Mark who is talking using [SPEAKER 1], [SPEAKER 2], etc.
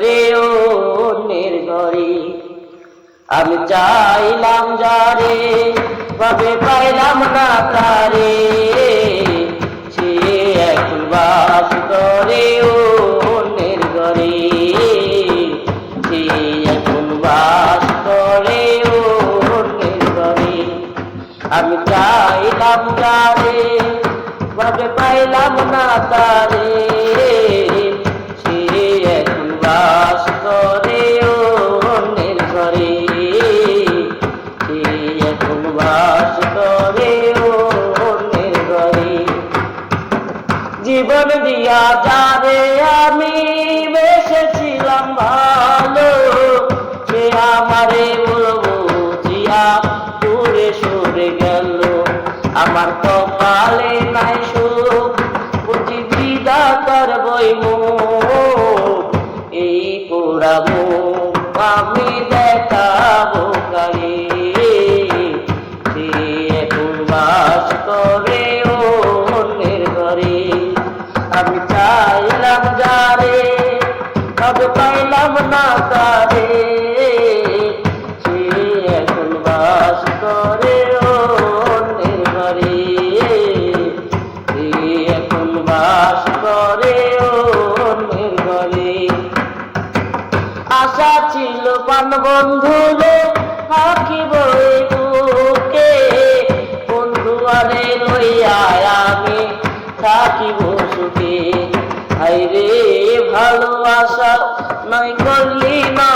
[SPEAKER 1] রে অন্যের ঘরে আমি চাইলাম যারে ভাবে পাইলাম না তারে, সে এখন বাস করে অন্যের ঘরে, সে এখন বাস করে অন্যের ঘরে। আমি চাইলাম যারে ভাবে পাইলাম না তারে, সে এখন বাস করে অন্যের ঘরে, সে এখন বাস করে অন্যের ঘরে। জীবন দিয়া যারে আমি বেসেছিলাম ভালো, সে আমারে বলবো জিয়া দূরে সরে গেল। আমার কপালে নাই সুখ বুঝি বিধাতার বইমুখ, এই পোড়া মুখ আমি দেখাবো কারে, সে এখন বাস করে অন্যের ঘরে। আমি চাইলাম যারে তবে পাইলাম না তারে, সে এখন বাস করে অন্যের ঘরে, সে এখন বাস করে অন্যের ঘরে। আশা ছিল পান বন্ধুরে থাকিব এই বুকে, বন্ধু আরে লইয়া আমি থাকিব সুখে। হায়রে ভালোবাসা নয় করলি না